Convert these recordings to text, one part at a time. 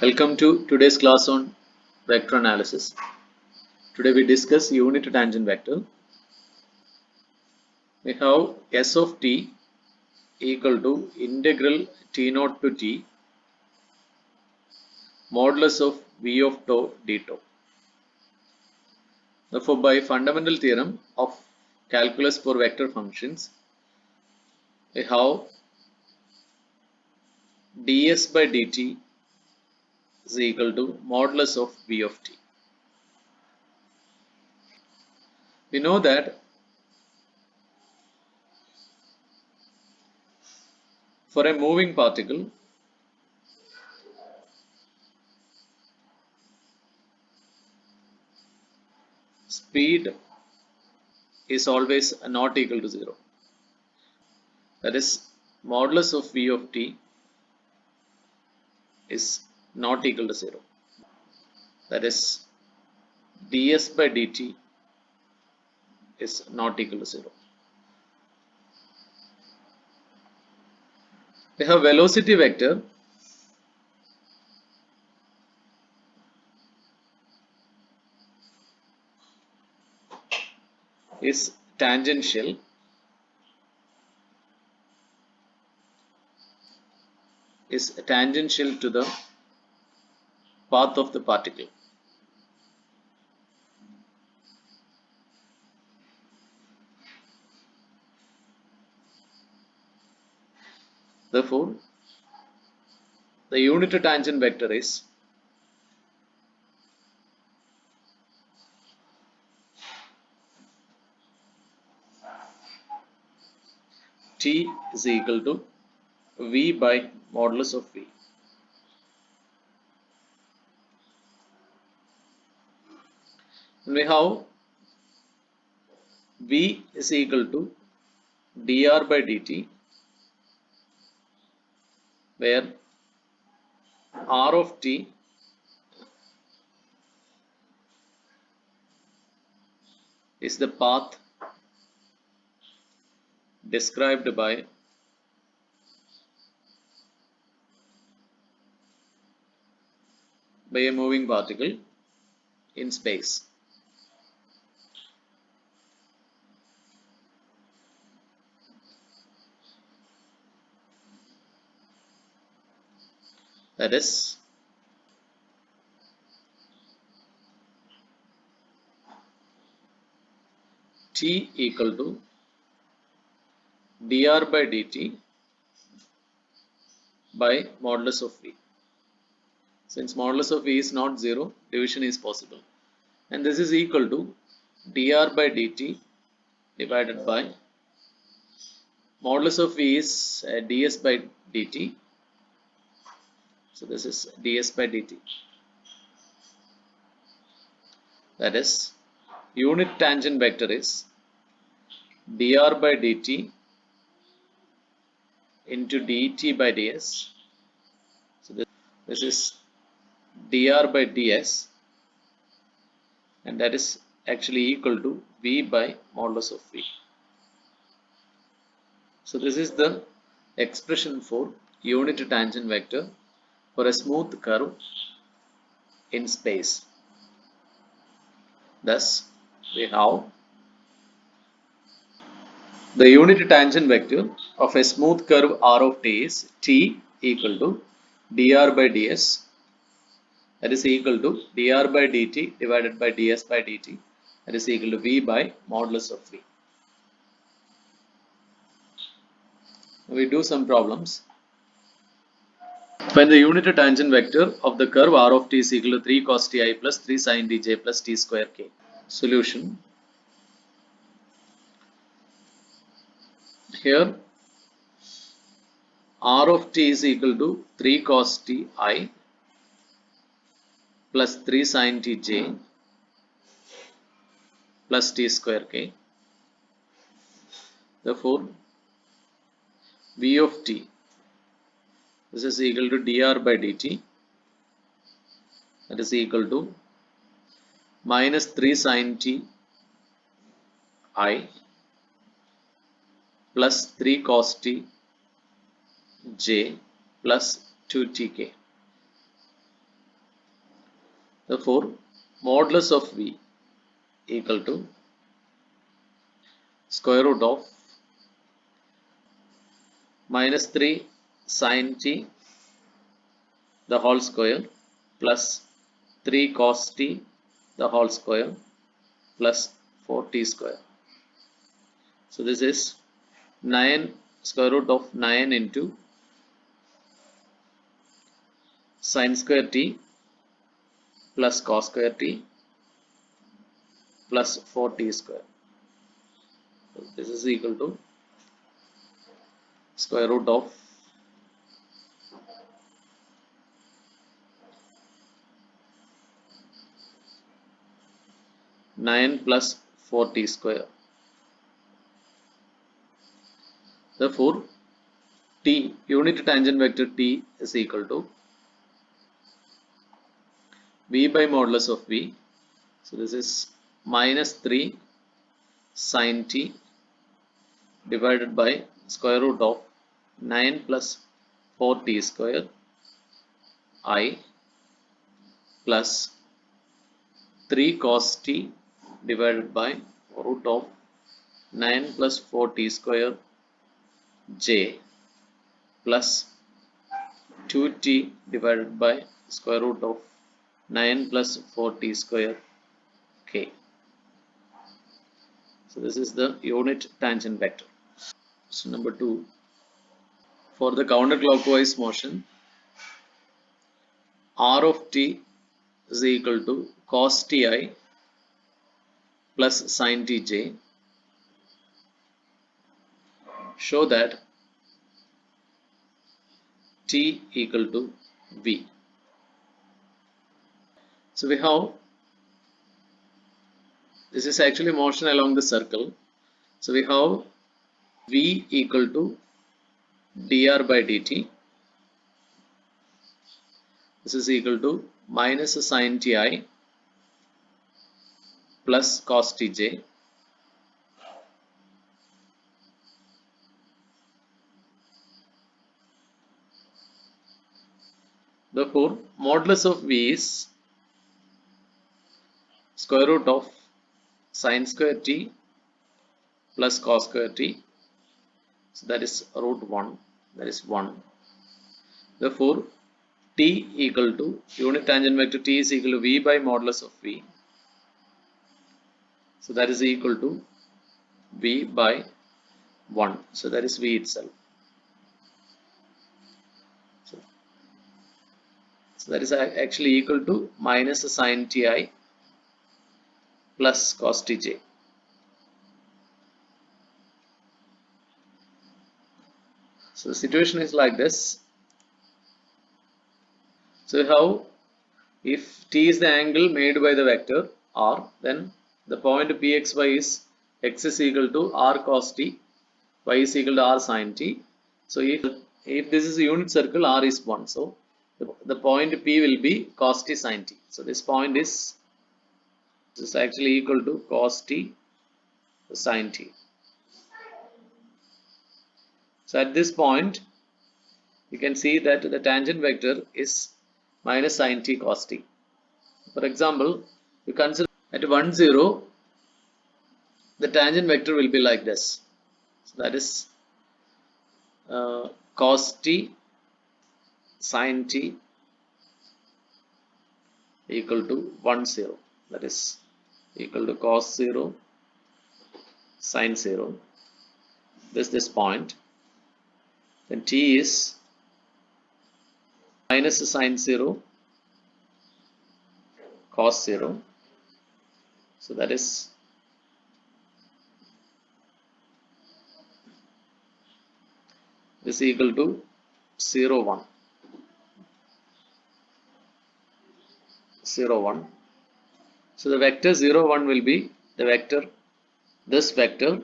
Welcome to today's class on vector analysis. Today we discuss unit tangent vector. We have s of t equal to integral t naught to t modulus of v of tau d tau. Therefore, by fundamental theorem of calculus for vector functions, we have ds by dt is equal to modulus of v of t. We know that for a moving particle, speed is always not equal to 0. That is, modulus of v of t is not equal to 0. That is, ds by dt is not equal to 0. We have velocity vector is tangential to the path of the particle. Therefore, the unit tangent vector is t is equal to v by modulus of v. And we have v is equal to dr by dt, where r of t is the path described by a moving particle in space. That is, t equal to dr by dt by modulus of v. Since modulus of v is not 0, division is possible. And this is equal to dr by dt divided by modulus of v is ds by dt. So this is ds by dt. That is, unit tangent vector is dr by dt into dt by ds. So this is dr by ds, and that is actually equal to v by modulus of v. So this is the expression for unit tangent vector for a smooth curve in space. Thus, we have the unit tangent vector of a smooth curve r of t is t equal to dr by ds, that is equal to dr by dt divided by ds by dt, that is equal to v by modulus of v. We do some problems. Find the unit tangent vector of the curve r of t is equal to 3 cos ti plus 3 sin dj plus t square k. Solution. Here r of t is equal to 3 cos ti plus 3 sin tj plus t square k. Therefore, v of t, this is equal to dr by dt, that is equal to minus 3 sin t I plus 3 cos t j plus 2 tk. Therefore, modulus of v equal to square root of minus 3 sin t the whole square plus 3 cos t the whole square plus 4t square. So this is 9 square root of 9 into sin square t plus cos square t plus 4t square. So this is equal to square root of 9 plus 4t square. Therefore, t, unit tangent vector t, is equal to v by modulus of v. So this is minus 3 sin t divided by square root of 9 plus 4t square I plus 3 cos t divided by root of 9 plus 4t square j plus 2t divided by square root of 9 plus 4t square k. So this is the unit tangent vector. So number 2, for the counterclockwise motion, r of t is equal to cos ti plus sin tj. Show that t equal to v. So we have, this is actually motion along the circle. So we have v equal to dr by dt. This is equal to minus sin ti plus cos tj Therefore, modulus of v is square root of sin square t plus cos square t. So that is root 1. That is 1. Therefore, t equal to unit tangent vector t is equal to v by modulus of v. So that is equal to v by 1. So that is v itself. So that is actually equal to minus sin ti plus cos tj. So the situation is like this. So how, if t is the angle made by the vector r, then the point pxy is x is equal to r cos t, y is equal to r sin t. So if this is a unit circle, r is 1. So the point p will be cos t sin t. So this point is actually equal to cos t sin t. So at this point, you can see that the tangent vector is minus sin t cos t. For example, you consider at 1, 0, the tangent vector will be like this. So that is cos t sin t equal to 1, 0. That is equal to cos 0 sin 0. This point. Then t is minus sin 0 cos 0. So that is this equal to 0, 1. 0, 1. So the vector 0, 1 will be the vector, this vector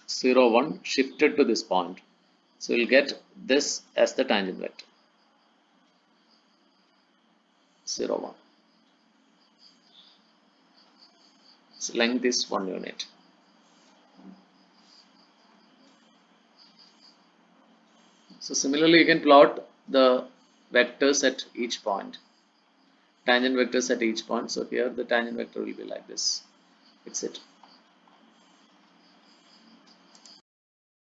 0, 1 shifted to this point. So we'll get this as the tangent vector 0, 1. So length is 1 unit. So similarly, you can plot the vectors at each point. tangent vectors at each point. So here the tangent vector will be like this. It's it.